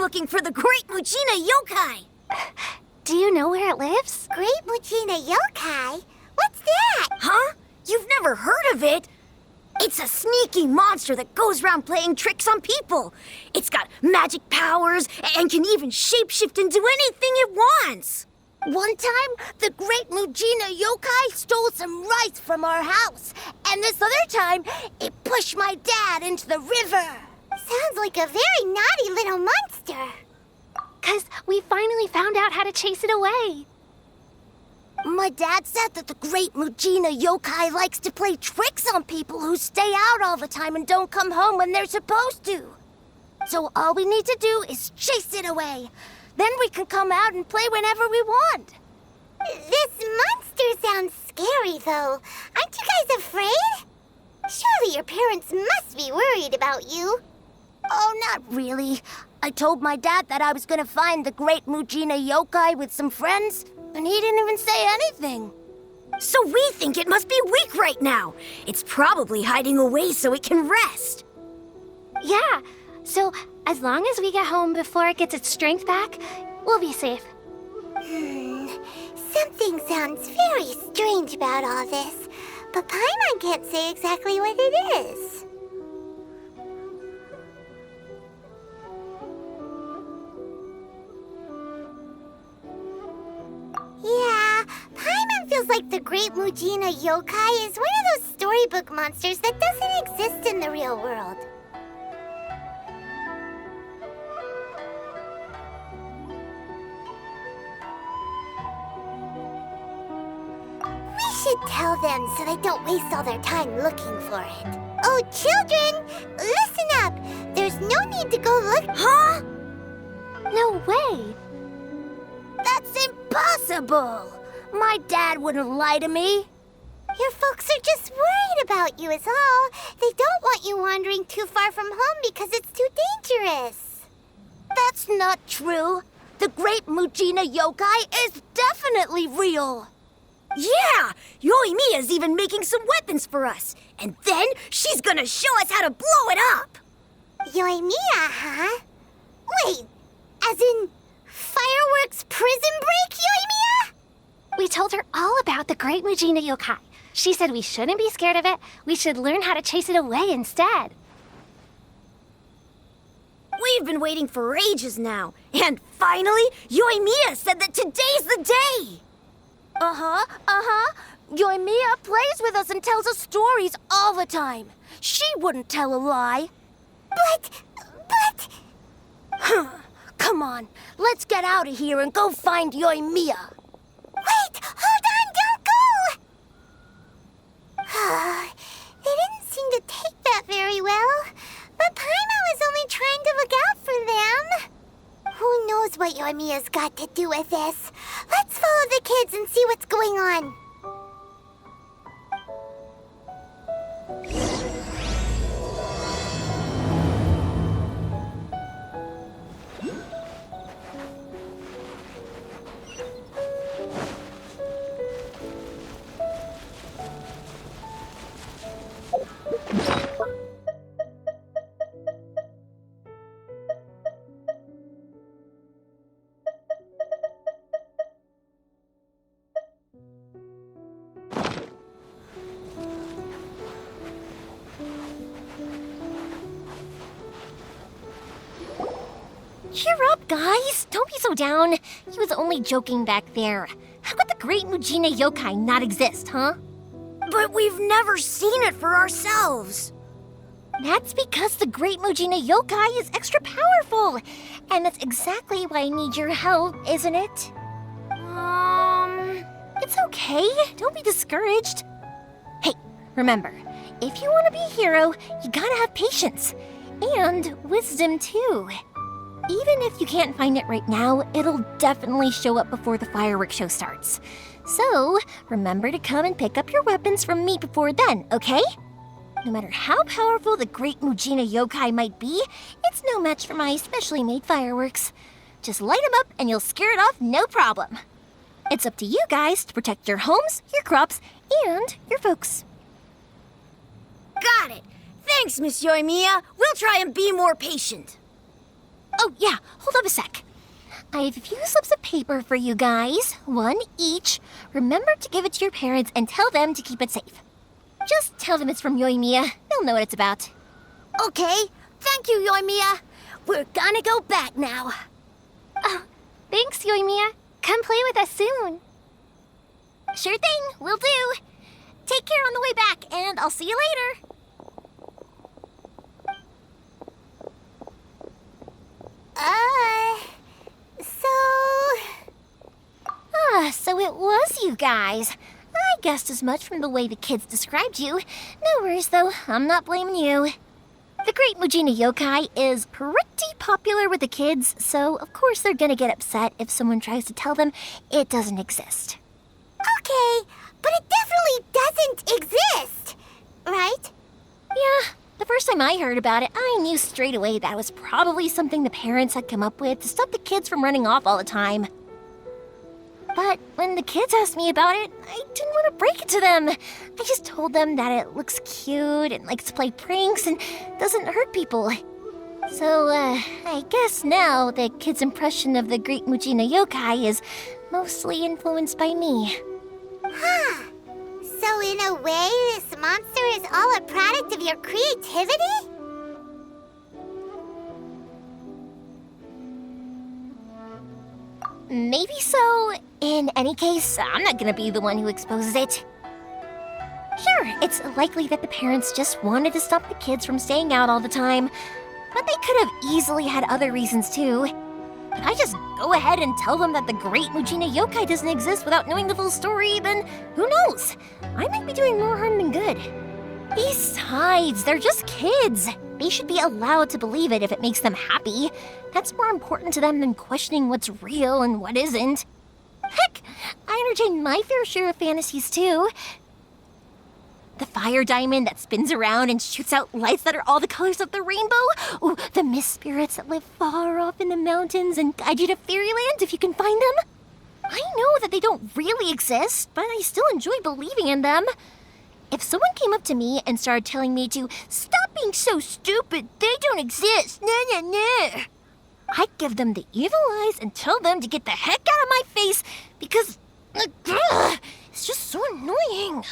looking for the Great Mujina Yokai. Do you know where it lives? Great Mujina Yokai? What's that? Huh? You've never heard of it? It's a sneaky monster that goes around playing tricks on people. It's got magic powers and can even shapeshift into anything it wants. One time, the Great Mujina Yokai stole some rice from our house. And this other time, it pushed my dad into the river. Sounds like a very naughty little monster. 'Cause we finally found out how to chase it away. My dad said that the Great Mujina Yokai likes to play tricks on people who stay out all the time and don't come home when they're supposed to. So all we need to do is chase it away. Then we can come out and play whenever we want. This monster sounds scary, though. Aren't you guys afraid? Surely your parents must be worried about you. Oh, not really. I told my dad that I was gonna find the Great Mujina Yokai with some friends, and he didn't even say anything. So we think it must be weak right now. It's probably hiding away so it can rest. Yeah, so as long as we get home before it gets its strength back, we'll be safe. Something sounds very strange about all this, but Paimon can't say exactly what it is. Yeah, Paimon feels like the Great Mujina Yokai is one of those storybook monsters that doesn't exist in the real world. We should tell them so they don't waste all their time looking for it. Oh, children, listen up. There's no need to go look. Huh? No way! That's impossible! My dad wouldn't lie to me. Your folks are just worried about you is all. They don't want you wandering too far from home because it's too dangerous. That's not true. The Great Mujina Yokai is definitely real. Yeah! Yoimiya's even making some weapons for us. And then she's gonna show us how to blow it up! Yoimiya, huh? Wait, as in fireworks prison break, Yoimiya? We told her all about the Great Mujina Yokai. She said we shouldn't be scared of it. We should learn how to chase it away instead. We've been waiting for ages now. And finally, Yoimiya said that today's the day! Yoimiya plays with us and tells us stories all the time. She wouldn't tell a lie. But... Come on, let's get out of here and go find Yoimiya. Wait, hold on, don't go! They didn't seem to take that very well. But Paimon was only trying to look out for them. Who knows what Yoimiya's got to do with this? Let's follow the kids and see what's going on. Cheer up, guys! Don't be so down. He was only joking back there. How could the Great Mujina Yokai not exist, huh? But we've never seen it for ourselves. That's because the Great Mujina Yokai is extra powerful. And that's exactly why I need your help, isn't it? It's okay. Don't be discouraged. Hey, remember, if you want to be a hero, you gotta have patience. And wisdom, too. Even if you can't find it right now, it'll definitely show up before the fireworks show starts. So, remember to come and pick up your weapons from me before then, okay? No matter how powerful the Great Mujina Yokai might be, it's no match for my specially made fireworks. Just light them up and you'll scare it off no problem. It's up to you guys to protect your homes, your crops, and your folks. Got it. Thanks, Miss Yoimiya. We'll try and be more patient. Oh, yeah, hold up a sec. I have a few slips of paper for you guys, one each. Remember to give it to your parents and tell them to keep it safe. Just tell them it's from Yoimiya. They'll know what it's about. Okay, thank you, Yoimiya. We're gonna go back now. Oh, thanks, Yoimiya. Come play with us soon. Sure thing, will do. Take care on the way back, and I'll see you later. So it was you guys. I guessed as much from the way the kids described you. No worries, though. I'm not blaming you. The Great Mujina Yokai is pretty popular with the kids, so of course they're gonna get upset if someone tries to tell them it doesn't exist. Okay, but it definitely doesn't exist, right? Yeah, the first time I heard about it, I knew straight away that was probably something the parents had come up with to stop the kids from running off all the time. But when the kids asked me about it, I didn't want to break it to them. I just told them that it looks cute and likes to play pranks and doesn't hurt people. So, I guess now the kids' impression of the Great Mujina Yokai is mostly influenced by me. Huh. So in a way, this monster is all a product of your creativity? Maybe so. In any case, I'm not gonna be the one who exposes it. Sure, it's likely that the parents just wanted to stop the kids from staying out all the time, but they could have easily had other reasons too. But I just go ahead and tell them that the Great Mujina Yokai doesn't exist without knowing the full story, then who knows? I might be doing more harm than good. Besides, they're just kids. They should be allowed to believe it if it makes them happy. That's more important to them than questioning what's real and what isn't. Heck, I entertain my fair share of fantasies too. The fire diamond that spins around and shoots out lights that are all the colors of the rainbow. Ooh, the mist spirits that live far off in the mountains and guide you to fairyland if you can find them. I know that they don't really exist, but I still enjoy believing in them. If someone came up to me and started telling me to stop being so stupid, they don't exist, nah. I'd give them the evil eyes and tell them to get the heck out of my face because it's just so annoying.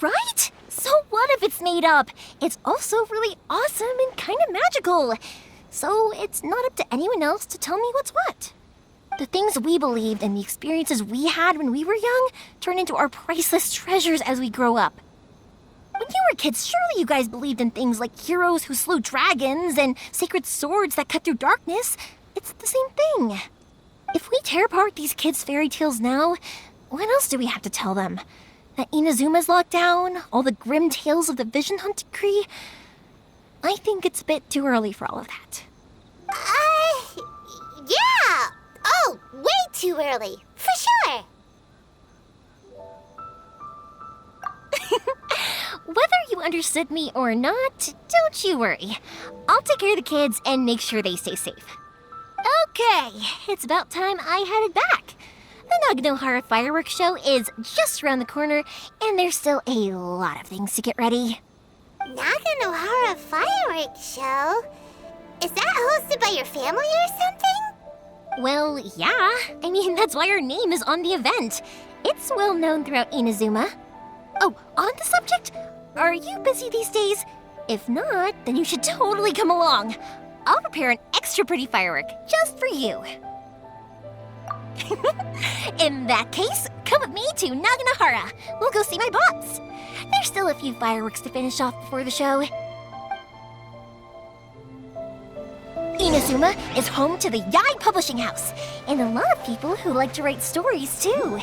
Right? So what if it's made up? It's also really awesome and kind of magical. So it's not up to anyone else to tell me what's what. The things we believed and the experiences we had when we were young turn into our priceless treasures as we grow up. When you were kids, surely you guys believed in things like heroes who slew dragons and sacred swords that cut through darkness. It's the same thing. If we tear apart these kids' fairy tales now, what else do we have to tell them? That Inazuma's locked down? All the grim tales of the Vision Hunt Decree? I think it's a bit too early for all of that. Yeah! Oh, way too early, for sure! Whether you understood me or not, don't you worry. I'll take care of the kids and make sure they stay safe. Okay, it's about time I headed back. The Naganohara fireworks show is just around the corner, and there's still a lot of things to get ready. Naganohara fireworks show? Is that hosted by your family or something? Well, yeah. I mean, that's why our name is on the event. It's well known throughout Inazuma. Oh, on the subject, are you busy these days? If not, then you should totally come along. I'll prepare an extra pretty firework just for you. In that case, come with me to Naganohara. We'll go see my bots. There's still a few fireworks to finish off before the show. Inazuma is home to the Yai Publishing House, and a lot of people who like to write stories too.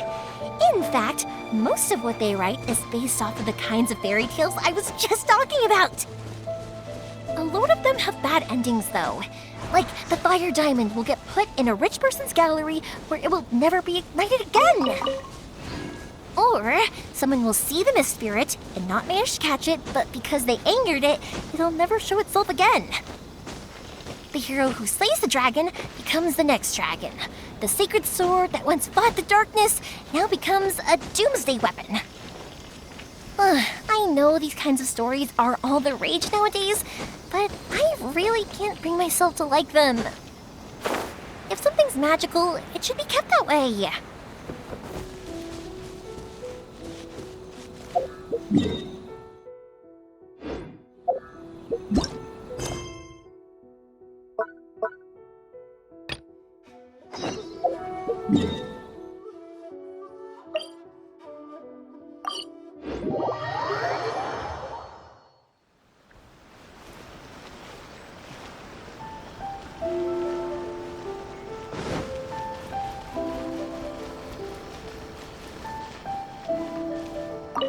In fact, most of what they write is based off of the kinds of fairy tales I was just talking about. A lot of them have bad endings though. Like, the fire diamond will get put in a rich person's gallery where it will never be ignited again. Or, someone will see the mist spirit and not manage to catch it, but because they angered it, it'll never show itself again. The hero who slays the dragon becomes the next dragon. The sacred sword that once fought the darkness now becomes a doomsday weapon. I know these kinds of stories are all the rage nowadays, but I really can't bring myself to like them. If something's magical, it should be kept that way.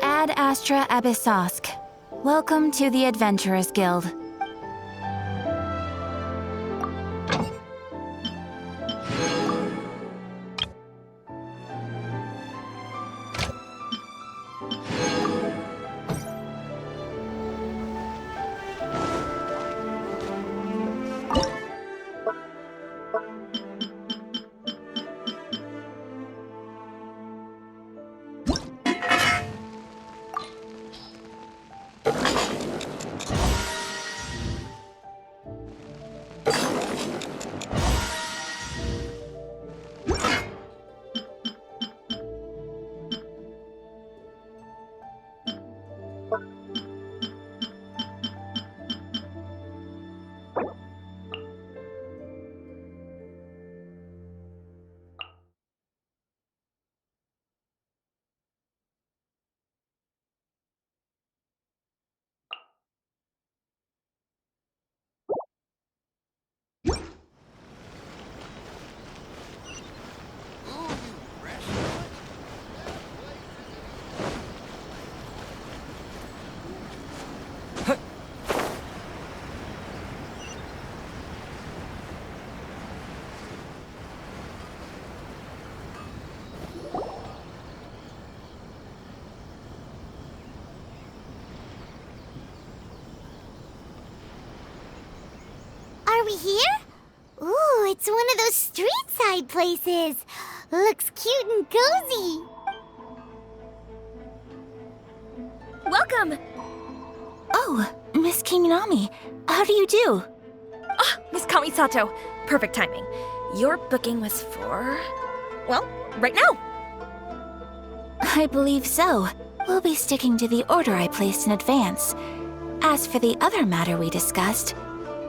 Ad Astra Abyssosk. Welcome to the Adventurers Guild. Are we here? Ooh, it's one of those street-side places. Looks cute and cozy. Welcome! Oh, Miss Kiminami, how do you do? Ah, Miss Kamisato. Perfect timing. Your booking was for... well, right now. I believe so. We'll be sticking to the order I placed in advance. As for the other matter we discussed,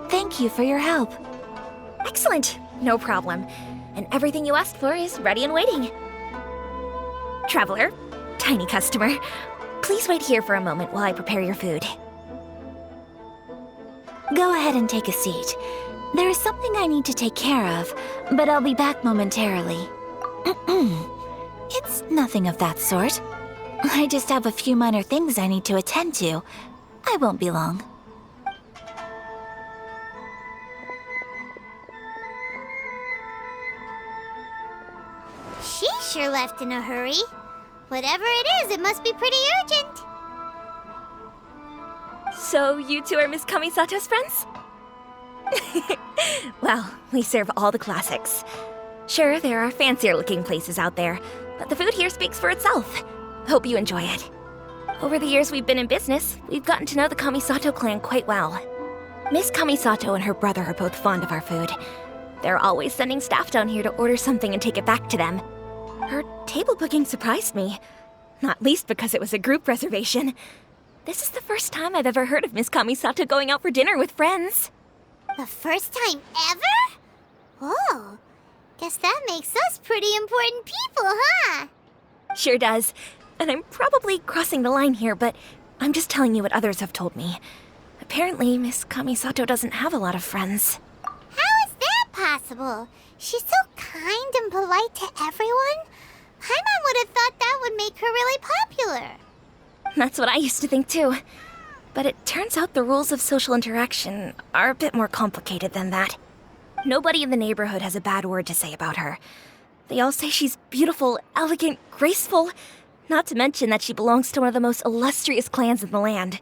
thank you for your help. Excellent. No problem. And everything you asked for is ready and waiting. Traveler, tiny customer, please wait here for a moment while I prepare your food. Go ahead and take a seat. There is something I need to take care of, but I'll be back momentarily. It's nothing of that sort. I just have a few minor things I need to attend to. I won't be long. She sure left in a hurry. Whatever it is, it must be pretty urgent. So you two are Miss Kamisato's friends? Well, we serve all the classics. Sure, there are fancier looking places out there, but the food here speaks for itself. Hope you enjoy it. Over the years we've been in business, we've gotten to know the Kamisato clan quite well. Miss Kamisato and her brother are both fond of our food. They're always sending staff down here to order something and take it back to them. Her table booking surprised me, not least because it was a group reservation. This is the first time I've ever heard of Miss Kamisato going out for dinner with friends. The first time ever? Oh, guess that makes us pretty important people, huh? Sure does. And I'm probably crossing the line here, but I'm just telling you what others have told me. Apparently, Miss Kamisato doesn't have a lot of friends. How is that possible? She's so kind and polite to everyone. My mom would have thought that would make her really popular. That's what I used to think too. But it turns out the rules of social interaction are a bit more complicated than that. Nobody in the neighborhood has a bad word to say about her. They all say she's beautiful, elegant, graceful, not to mention that she belongs to one of the most illustrious clans in the land.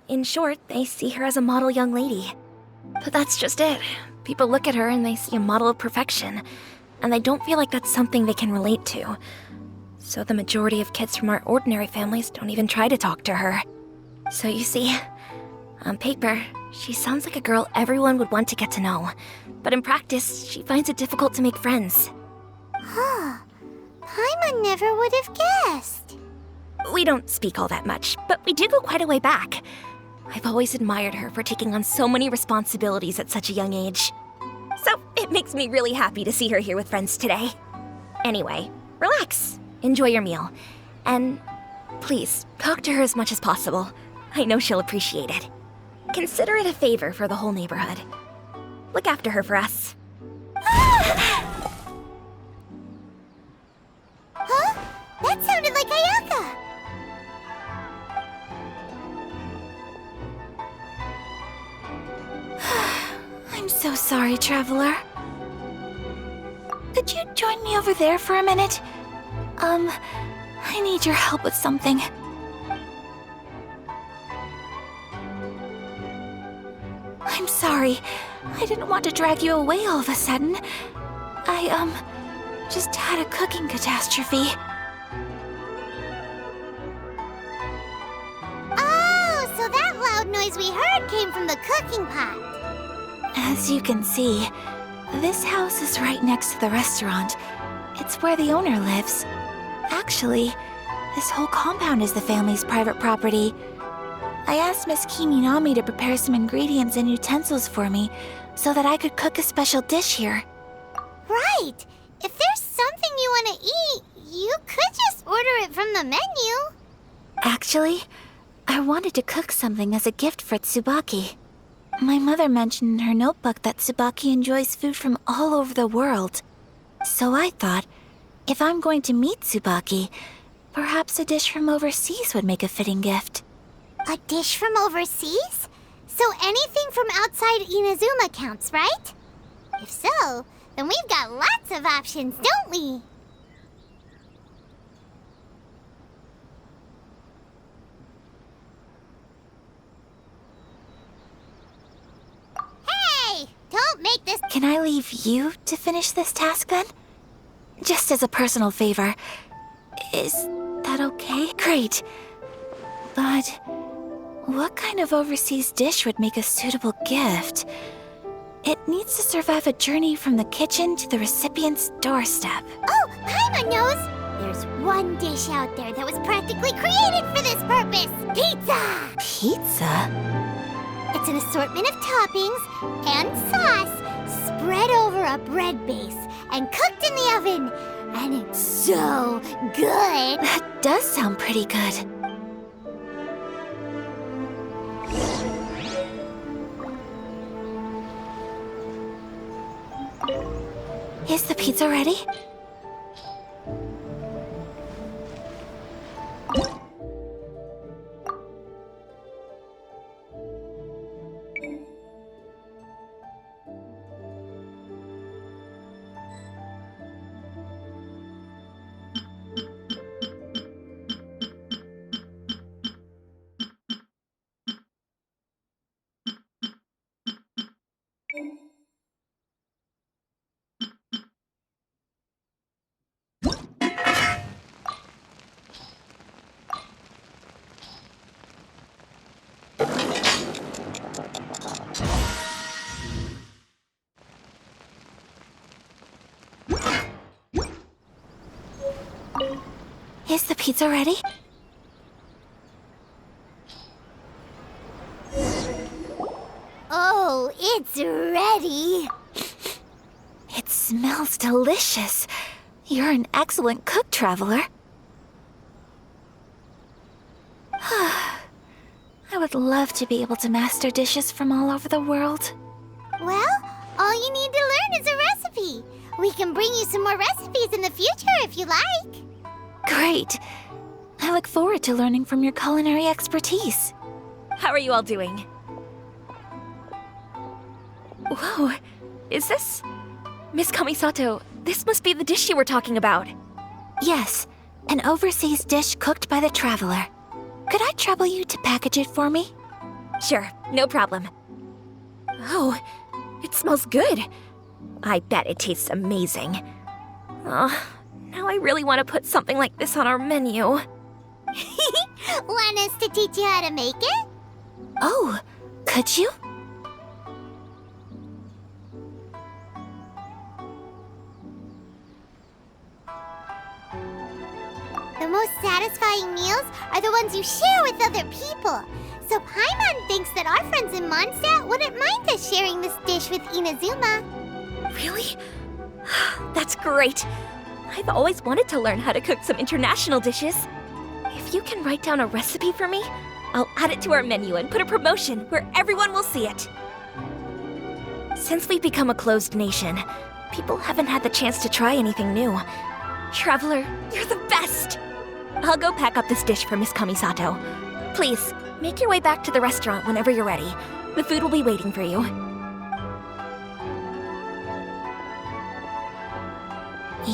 In short, they see her as a model young lady. But that's just it. People look at her and they see a model of perfection, and they don't feel like that's something they can relate to. So the majority of kids from our ordinary families don't even try to talk to her. So you see, on paper, She sounds like a girl everyone would want to get to know. But in practice, she finds it difficult to make friends. Huh. Paimon never would have guessed. We don't speak all that much, but we do go quite a way back. I've always admired her for taking on so many responsibilities at such a young age. So it makes me really happy to see her here with friends today. Anyway, relax, enjoy your meal, and please, talk to her as much as possible. I know she'll appreciate it. Consider it a favor for the whole neighborhood. Look after her for us. Huh? That sounded like Ayaka! I'm so sorry, traveler. Could you join me over there for a minute? I need your help with something. I'm sorry. I didn't want to drag you away all of a sudden. I, just had a cooking catastrophe. Oh, so that loud noise we heard came from the cooking pot. As you can see, this house is right next to the restaurant. It's where the owner lives. Actually, this whole compound is the family's private property. I asked Miss Kiminami to prepare some ingredients and utensils for me so that I could cook a special dish here. Right. If there's something you want to eat, you could just order it from the menu. Actually, I wanted to cook something as a gift for Tsubaki. My mother mentioned in her notebook that Tsubaki enjoys food from all over the world. So I thought, if I'm going to meet Tsubaki, perhaps a dish from overseas would make a fitting gift. A dish from overseas? So anything from outside Inazuma counts, right? If so, then we've got lots of options, don't we? Hey! Don't make this... Can I leave you to finish this task then? Just as a personal favor. Is that okay? Great. But what kind of overseas dish would make a suitable gift? It needs to survive a journey from the kitchen to the recipient's doorstep. Oh, Paimon knows! There's one dish out there that was practically created for this purpose! Pizza! Pizza? It's an assortment of toppings and sauce spread over a bread base and cooked in the oven. And it's so good! That does sound pretty good. Is the pizza ready? Is the pizza ready? Oh, it's ready! It smells delicious. You're an excellent cook, traveler. I would love to be able to master dishes from all over the world. Well, all you need to learn is a recipe. We can bring you some more recipes in the future if you like. Great. I look forward to learning from your culinary expertise. How are you all doing? Whoa, is this... Miss Kamisato, this must be the dish you were talking about. Yes, an overseas dish cooked by the traveler. Could I trouble you to package it for me? Sure, no problem. Oh, it smells good. I bet it tastes amazing. Oh, now I really want to put something like this on our menu. Want us to teach you how to make it? Oh, could you? The most satisfying meals are the ones you share with other people. So Paimon thinks that our friends in Mondstadt wouldn't mind us sharing this dish with Inazuma. Really? That's great. I've always wanted to learn how to cook some international dishes. If you can write down a recipe for me, I'll add it to our menu and put a promotion where everyone will see it. Since we've become a closed nation, people haven't had the chance to try anything new. Traveler, you're the best! I'll go pack up this dish for Miss Kamisato. Please, make your way back to the restaurant whenever you're ready. The food will be waiting for you.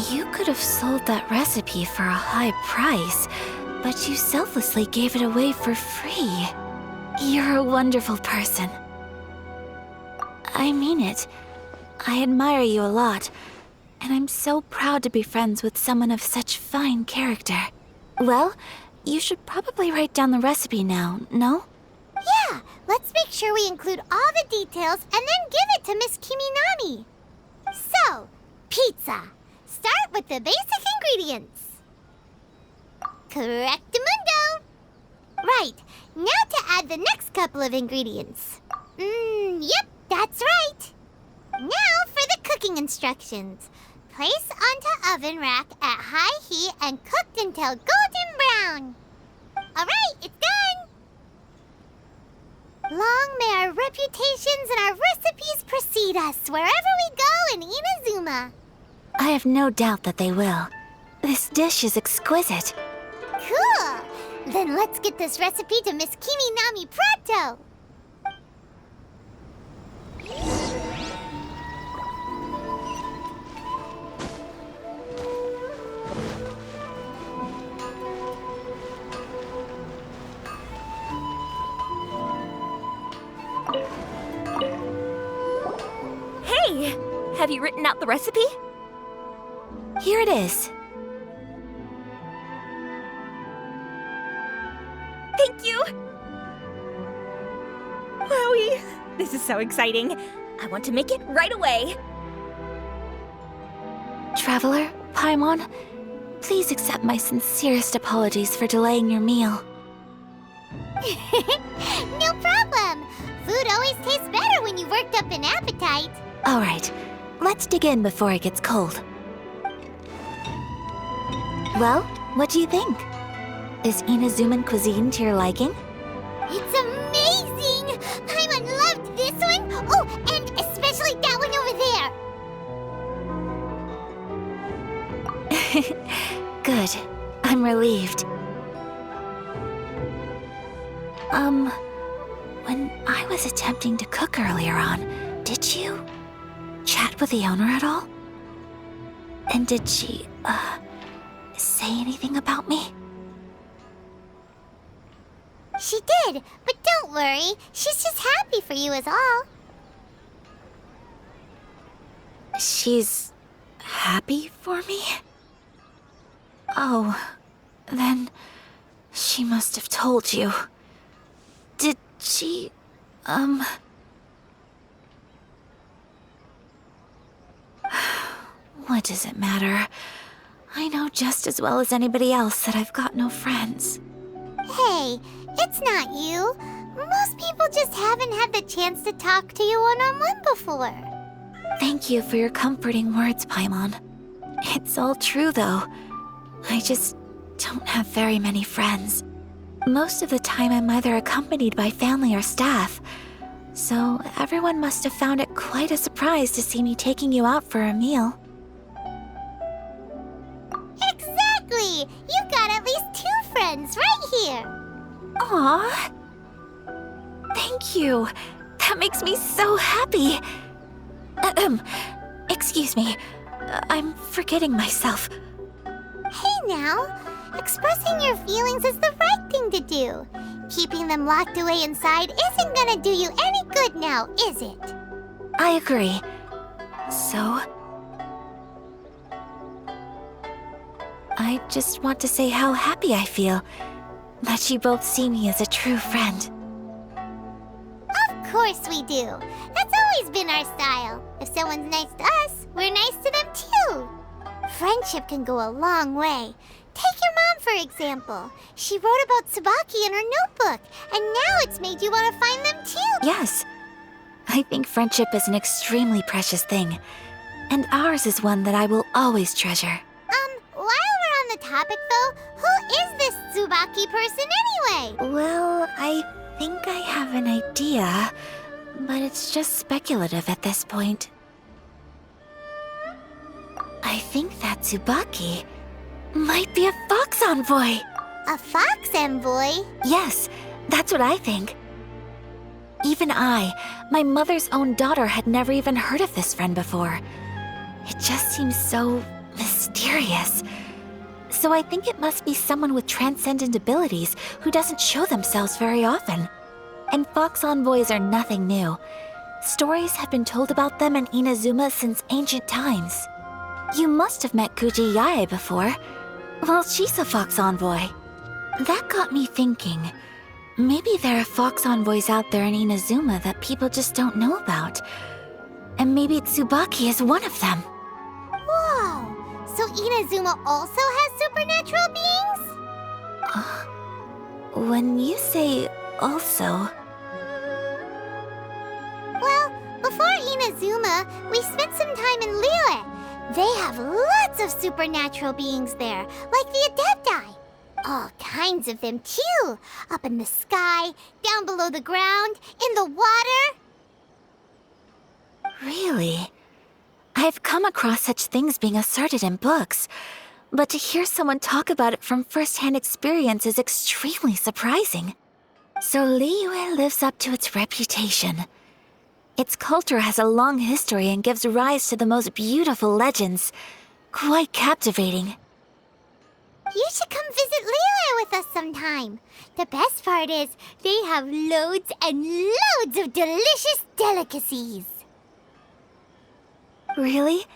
You could have sold that recipe for a high price, but you selflessly gave it away for free. You're a wonderful person. I mean it. I admire you a lot, and I'm so proud to be friends with someone of such fine character. Well, you should probably write down the recipe now, no? Yeah, let's make sure we include all the details and then give it to Miss Kiminami. So, pizza. Start with the basic ingredients. Correctamundo! Right, now to add the next couple of ingredients. Yep, that's right. Now for the cooking instructions. Place onto oven rack at high heat and cooked until golden brown. Alright, it's done! Long may our reputations and our recipes precede us wherever we go in Inazuma. I have no doubt that they will. This dish is exquisite. Cool! Then let's get this recipe to Miss Kiminami pronto! Hey! Have you written out the recipe? Here it is. Thank you! Wowie! This is so exciting. I want to make it right away. Traveler, Paimon, please accept my sincerest apologies for delaying your meal. No problem! Food always tastes better when you've worked up an appetite. All right, let's dig in before it gets cold. Well, what do you think? Is Inazuman cuisine to your liking? It's amazing! Paimon loved this one! Oh, and especially that one over there! Good. I'm relieved. When I was attempting to cook earlier on, did you chat with the owner at all? And did she, say anything about me? She did, but don't worry. She's just happy for you is all. She's happy for me? Oh, then she must have told you. Did she, What does it matter? I know just as well as anybody else that I've got no friends. Hey, it's not you. Most people just haven't had the chance to talk to you one-on-one before. Thank you for your comforting words, Paimon. It's all true, though. I just don't have very many friends. Most of the time I'm either accompanied by family or staff, so everyone must have found it quite a surprise to see me taking you out for a meal. Exactly! You've got at least 2 friends right here. Aw! Thank you. That makes me so happy. Excuse me. I'm forgetting myself. Hey now, expressing your feelings is the right thing to do. Keeping them locked away inside isn't gonna do you any good now, is it? I agree. So, I just want to say how happy I feel that you both see me as a true friend. Of course we do. That's always been our style. If someone's nice to us, we're nice to them too. Friendship can go a long way. Take your mom for example. She wrote about Tsubaki in her notebook, and now it's made you want to find them too. Yes. I think friendship is an extremely precious thing, and ours is one that I will always treasure. While we're on the topic though, who is this Tsubaki person anyway? Well, I think I have an idea, but it's just speculative at this point. I think that Tsubaki might be a fox envoy. A fox envoy? Yes, that's what I think. Even I, my mother's own daughter, had never even heard of this friend before. It just seems so mysterious. So I think it must be someone with transcendent abilities who doesn't show themselves very often. And fox envoys are nothing new. Stories have been told about them in Inazuma since ancient times. You must have met Kuji Yae before. Well, she's a fox envoy. That got me thinking. Maybe there are fox envoys out there in Inazuma that people just don't know about. And maybe Tsubaki is one of them. Whoa! So Inazuma also has supernatural beings? When you say also... Well, before Inazuma, we spent some time in Liyue. They have lots of supernatural beings there, like the Adepti. All kinds of them, too. Up in the sky, down below the ground, in the water. Really? I've come across such things being asserted in books, but to hear someone talk about it from first-hand experience is extremely surprising. So Liyue lives up to its reputation. Its culture has a long history and gives rise to the most beautiful legends. Quite captivating. You should come visit Liyue with us sometime. The best part is, they have loads and loads of delicious delicacies. Really?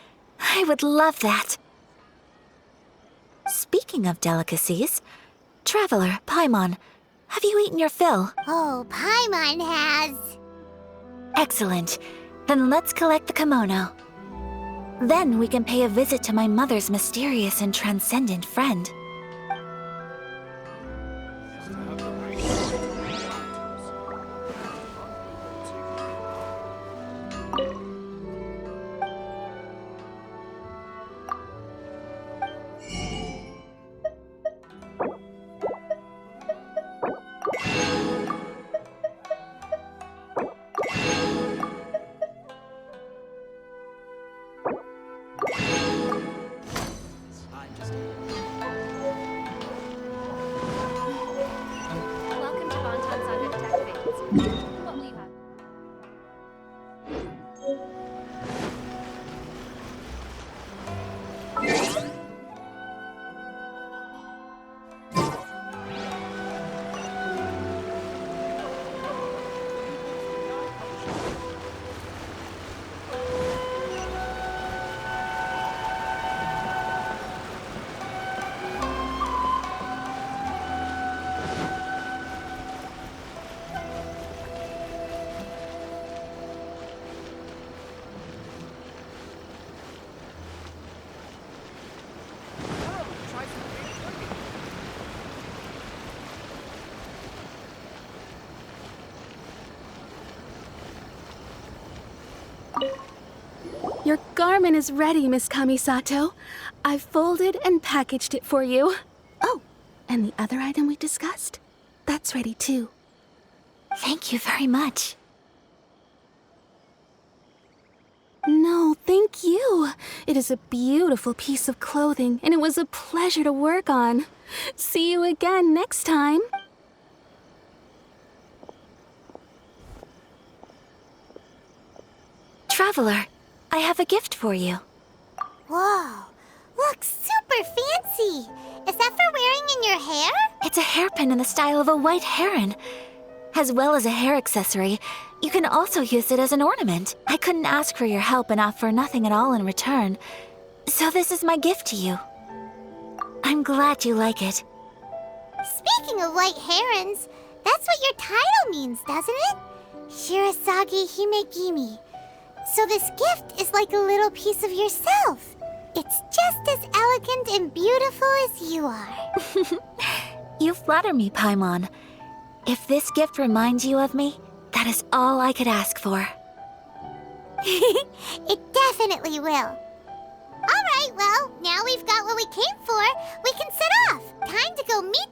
I would love that. Speaking of delicacies, Traveler, Paimon, have you eaten your fill? Oh, Paimon has. Excellent. Then let's collect the kimono. Then we can pay a visit to my mother's mysterious and transcendent friend. Welcome to Bonton Saga Detective Agency. What will you have? Your garment is ready, Miss Kamisato. I've folded and packaged it for you. Oh, and the other item we discussed? That's ready too. Thank you very much. No, thank you. It is a beautiful piece of clothing, and it was a pleasure to work on. See you again next time. Traveler, I have a gift for you. Whoa, looks super fancy. Is that for wearing in your hair? It's a hairpin in the style of a white heron. As well as a hair accessory, you can also use it as an ornament. I couldn't ask for your help and offer nothing at all in return. So this is my gift to you. I'm glad you like it. Speaking of white herons, that's what your title means, doesn't it? Shirasagi Himegimi. So this gift is like a little piece of yourself. It's just as elegant and beautiful as you are. You flatter me, Paimon. If this gift reminds you of me, that is all I could ask for. It definitely will. All right, well, now we've got what we came for. We can set off. Time to go meet